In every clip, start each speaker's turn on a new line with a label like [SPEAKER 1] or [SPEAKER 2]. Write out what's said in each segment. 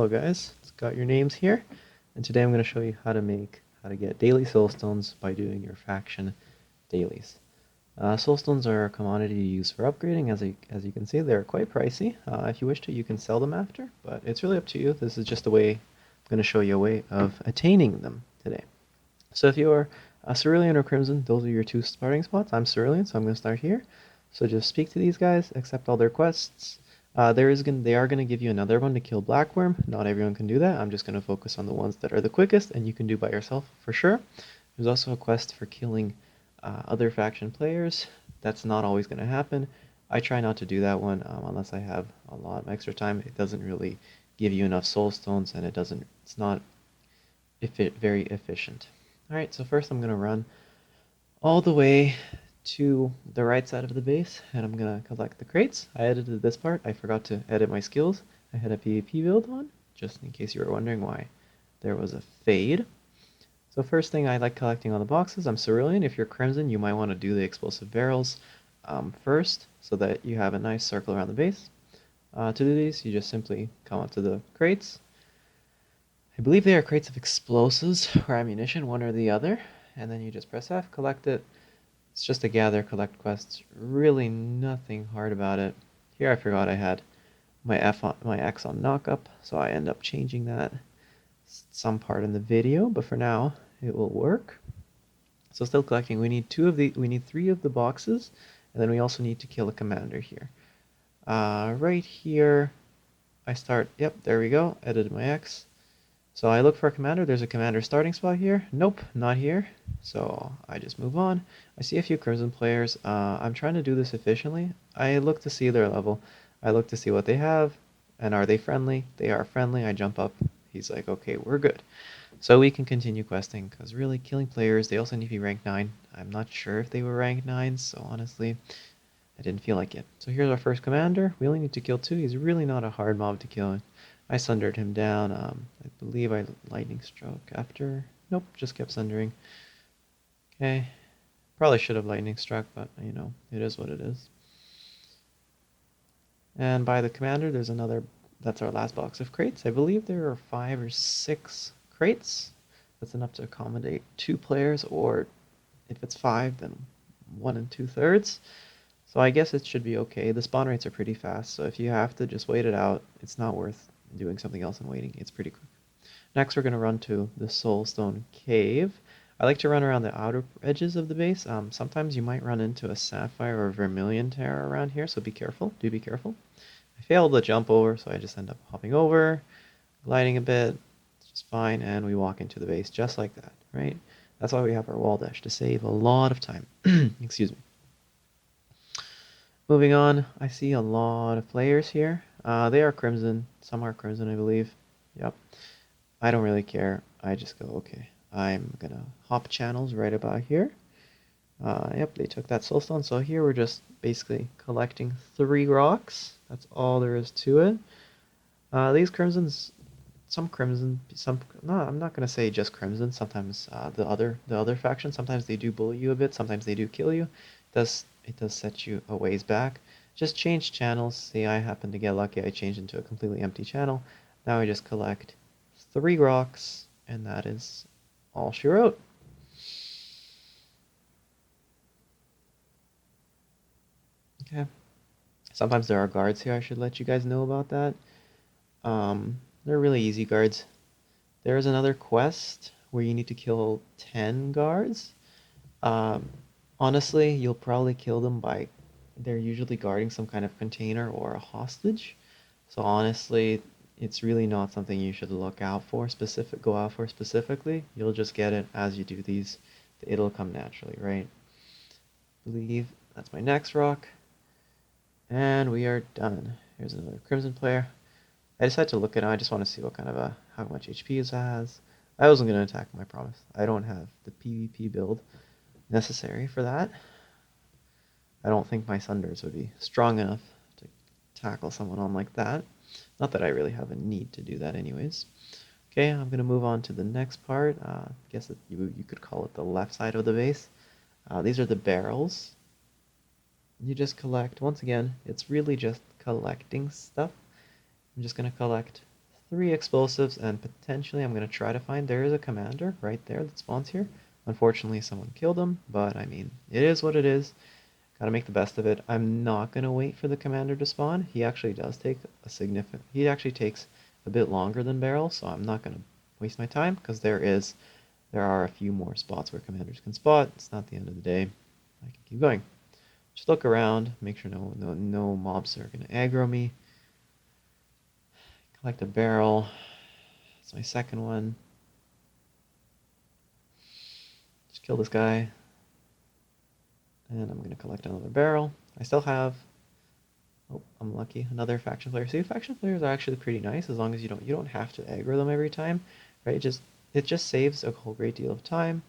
[SPEAKER 1] Hello guys, it's got your names here, and today I'm going to show you how to get daily soulstones by doing your faction dailies. Soulstones are a commodity you use for upgrading. As you can see, they're quite pricey. If you wish to, you can sell them after, but it's really up to you. This is just a way, I'm going to show you a way of attaining them today. So if you are a Cerulean or Crimson, those are your two starting spots. I'm Cerulean, so I'm going to start here. So just speak to these guys, accept all their quests. They are going to give you another one to kill Blackworm. Not everyone can do that. I'm just going to focus on the ones that are the quickest and you can do by yourself for sure. There's also a quest for killing other faction players. That's not always going to happen. I try not to do that one unless I have a lot of extra time. It doesn't really give you enough soul stones and it's not very efficient. Alright, so first I'm going to run all the way to the right side of the base, and I'm going to collect the crates. I edited this part. I forgot to edit my skills. I had a PvP build on, just in case you were wondering why there was a fade. So first thing, I like collecting all the boxes. I'm Cerulean. If you're Crimson, you might want to do the explosive barrels first, so that you have a nice circle around the base. To do these, you just simply come up to the crates. I believe they are crates of explosives or ammunition, one or the other, and then you just press F, collect it. It's just a gather, collect quests. Really nothing hard about it. Here I forgot I had my X on knockup, so I end up changing that some part in the video, but for now it will work. So still collecting. We need three of the boxes, and then we also need to kill a commander here. Right here, I start. Yep, there we go. Edited my X. So I look for a commander. There's a commander starting spot here. Nope, not here. So I just move on. I see a few Crimson players. I'm trying to do this efficiently. I look to see their level. I look to see what they have. And are they friendly? They are friendly. I jump up. He's like, okay, we're good. So we can continue questing, because really killing players, they also need to be rank 9. I'm not sure if they were rank 9, so honestly, I didn't feel like it. So here's our first commander. We only need to kill 2. He's really not a hard mob to kill. I sundered him down. I believe I lightning struck after. Nope, just kept sundering. Okay. Probably should have lightning struck, but you know, it is what it is. And by the commander, there's another. That's our last box of crates. I believe there are 5 or 6 crates. That's enough to accommodate 2 players, or if it's 5, then 1 2/3. So I guess it should be okay. The spawn rates are pretty fast, so if you have to just wait it out, it's not worth doing something else and waiting. It's pretty quick. Next, we're going to run to the Soulstone Cave. I like to run around the outer edges of the base. Sometimes you might run into a Sapphire or Vermilion Terror around here, so be careful. Do be careful. I failed the jump over, so I just end up hopping over, gliding a bit. It's just fine, and we walk into the base just like that, right? That's why we have our wall dash, to save a lot of time. Excuse me. Moving on, I see a lot of players here. They are Crimson. Some are Crimson, I believe. Yep. I don't really care. I just go, okay, I'm gonna hop channels right about here. Yep, they took that soulstone. So here we're just basically collecting 3 rocks. That's all there is to it. These Crimsons, some Crimson, some no, I'm not gonna say just Crimson. Sometimes the other faction, sometimes they do bully you a bit. Sometimes they do kill you. It does set you a ways back. Just change channels. See, I happen to get lucky. I changed into a completely empty channel. Now I just collect 3 rocks, and that is all she wrote. Okay. Sometimes there are guards here. I should let you guys know about that. They're really easy guards. There is another quest where you need to kill 10 guards. Um, Honestly, you'll probably kill them by... They're usually guarding some kind of container or a hostage. So honestly, it's really not something you should go out for specifically. You'll just get it as you do these. It'll come naturally, right? I believe that's my next rock. And we are done. Here's another Crimson player. I decided to look at him. I just want to see what kind of how much HP it has. I wasn't going to attack him, I promise. I don't have the PvP build necessary for that. I don't think my Sunders would be strong enough to tackle someone on like that. Not that I really have a need to do that anyways. Okay, I'm going to move on to the next part. I guess you could call it the left side of the base. These are the barrels. You just collect, once again, it's really just collecting stuff. I'm just going to collect 3 explosives, and potentially I'm going to try to find, there is a commander right there that spawns here. Unfortunately, someone killed him, but I mean, it is what it is. Gotta make the best of it. I'm not gonna wait for the commander to spawn. He actually does take a significant, he actually takes a bit longer than barrel, so I'm not gonna waste my time because there are a few more spots where commanders can spot. It's not the end of the day. I can keep going. Just look around, make sure no mobs are gonna aggro me. Collect a barrel. That's my second one. Just kill this guy. And I'm gonna collect another barrel. I still have, oh, I'm lucky, another faction player. See, faction players are actually pretty nice as long as you don't have to aggro them every time, right? It just saves a whole great deal of time.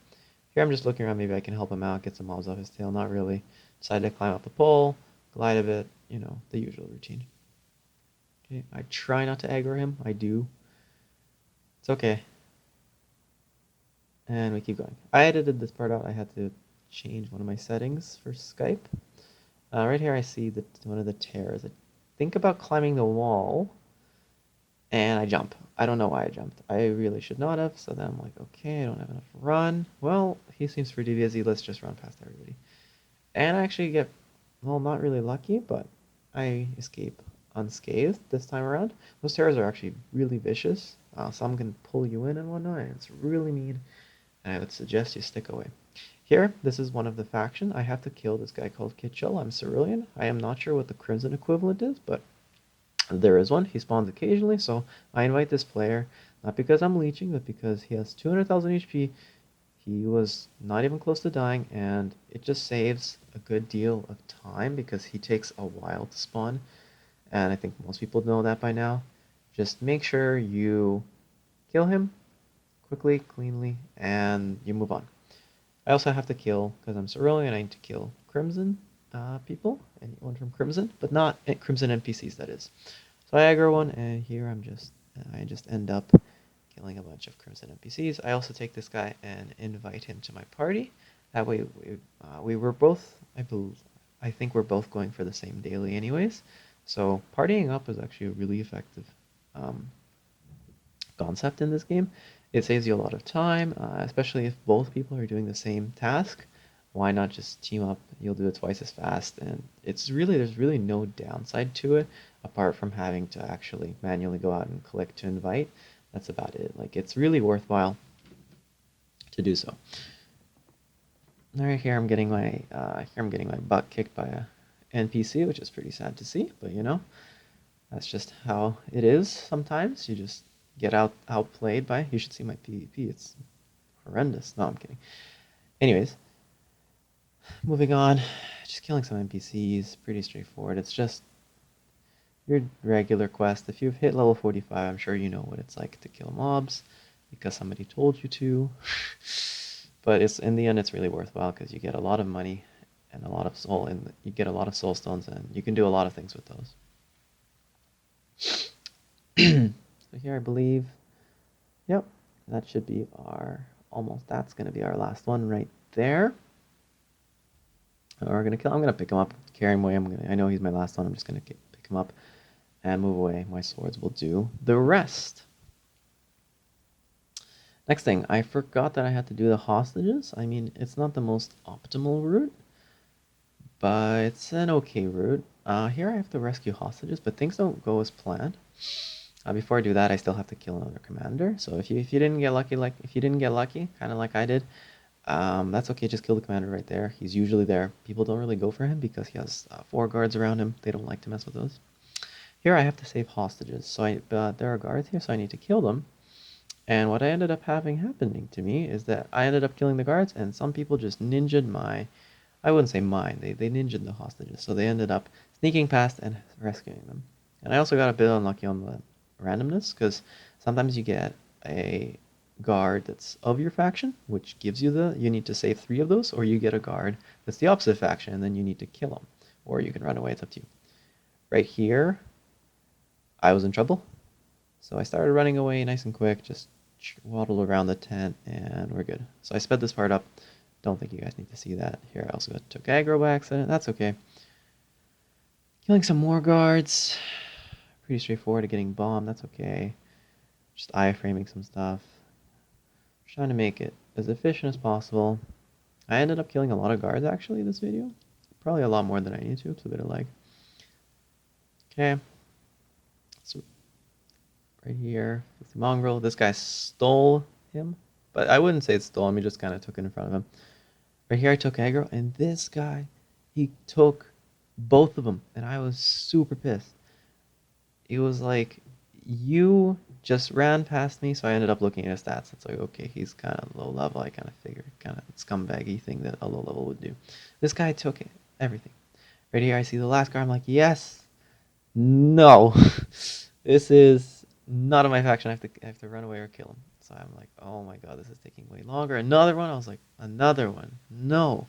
[SPEAKER 1] Here I'm just looking around, maybe I can help him out, get some mobs off his tail. Not really. Decided to climb up the pole, glide a bit, the usual routine. Okay, I try not to aggro him. I do. It's okay. And we keep going. I edited this part out. I had to change one of my settings for Skype. Right here I see one of the tears. I think about climbing the wall, and I jump. I don't know why I jumped. I really should not have, so then I'm like, okay, I don't have enough run. Well, he seems pretty busy. Let's just run past everybody. And I actually get, well, not really lucky, but I escape unscathed this time around. Those terrors are actually really vicious. Some can pull you in and whatnot, and it's really mean, and I would suggest you stick away. Here, this is one of the faction. I have to kill this guy called Kitchell. I'm Cerulean. I am not sure what the Crimson equivalent is, but there is one. He spawns occasionally, so I invite this player, not because I'm leeching, but because he has 200,000 HP. He was not even close to dying, and it just saves a good deal of time because he takes a while to spawn, and I think most people know that by now. Just make sure you kill him quickly, cleanly, and you move on. I also have to kill, because I'm Cerulean, I need to kill Crimson people, anyone from Crimson, but not Crimson NPCs, that is. So I aggro one, and here I just end up killing a bunch of Crimson NPCs. I also take this guy and invite him to my party. That way we were both, I think we're both going for the same daily anyways. So partying up is actually a really effective concept in this game. It saves you a lot of time, especially if both people are doing the same task. Why not just team up? You'll do it twice as fast, and there's really no downside to it apart from having to actually manually go out and click to invite. That's about it. Like, it's really worthwhile to do so. Right here, I'm getting my butt kicked by a NPC, which is pretty sad to see, but that's just how it is sometimes. You just get outplayed by. You should see my PvP. It's horrendous. No, I'm kidding. Anyways, moving on. Just killing some NPCs. Pretty straightforward. It's just your regular quest. If you've hit level 45, I'm sure you know what it's like to kill mobs because somebody told you to. But in the end, it's really worthwhile because you get a lot of money and a lot of soul, and you get a lot of soul stones, and you can do a lot of things with those. So here I believe, yep, that should be that's going to be our last one right there. I'm going to pick him up, carry him away. I know he's my last one. I'm just going to pick him up and move away. My swords will do the rest. Next thing, I forgot that I had to do the hostages. I mean, it's not the most optimal route, but it's an okay route. Here I have to rescue hostages, but things don't go as planned. Before I do that, I still have to kill another commander. So if you didn't get lucky, kind of like I did, that's okay. Just kill the commander right there. He's usually there. People don't really go for him because he has 4 guards around him. They don't like to mess with those. Here I have to save hostages. So there are guards here, so I need to kill them. And what I ended up having happening to me is that I ended up killing the guards, and some people just ninja'd I wouldn't say mine, they ninja'd the hostages. So they ended up sneaking past and rescuing them. And I also got a bit unlucky on the randomness, because sometimes you get a guard that's of your faction, which gives you you need to save 3 of those, or you get a guard that's the opposite faction, and then you need to kill them. Or you can run away, it's up to you. Right here, I was in trouble. So I started running away nice and quick, just waddle around the tent, and we're good. So I sped this part up. Don't think you guys need to see that. Here I also took aggro by accident. That's okay. Killing some more guards. Pretty straightforward to getting bombed. That's okay. just iframing some stuff. Trying to make it as efficient as possible. I ended up killing a lot of guards actually this video. Probably a lot more than I need to. It's a bit of lag. Okay. So right here, with the mongrel. This guy stole him. But I wouldn't say it stole him, he just kind of took it in front of him. Right here I took aggro, and this guy, he took both of them, and I was super pissed. It was like, you just ran past me, so I ended up looking at his stats. It's like, okay, he's kind of low level. I kind of figured, kind of scumbaggy thing that a low level would do. This guy took it, everything. Right here I see the last guard, I'm like, yes, no. This is not in my faction. I have to run away or kill him. So I'm like, oh my god, this is taking way longer. Another one? I was like, another one. No.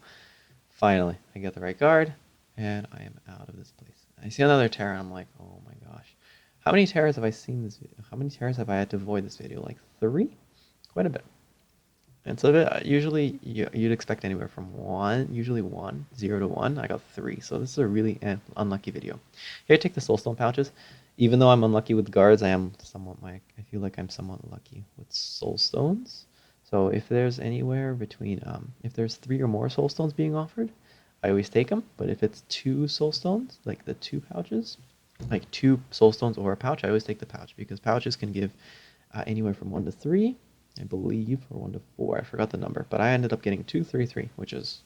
[SPEAKER 1] Finally, I get the right guard, and I am out of this place. I see another Terra, and I'm like, oh my gosh. How many Terras have I seen this video? How many Terras have I had to avoid this video? Like 3? Quite a bit. And so usually you'd expect anywhere from 1, usually 1, 0 to 1. I got 3, so this is a really unlucky video. Here I take the Soulstone pouches. Even though I'm unlucky with guards, I feel like I'm somewhat lucky with Soulstones. So if there's anywhere between, if there's 3 or more Soulstones being offered, I always take them. But if it's 2 Soulstones, like the 2 pouches, like 2 Soulstones or a pouch, I always take the pouch, because pouches can give anywhere from 1 to 3, I believe, or 1 to 4. I forgot the number, but I ended up getting 2, 3, 3, which is,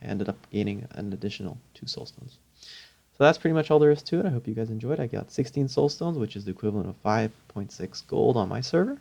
[SPEAKER 1] I ended up gaining an additional 2 Soulstones. So that's pretty much all there is to it. I hope you guys enjoyed. I got 16 Soulstones, which is the equivalent of 5.6 gold on my server.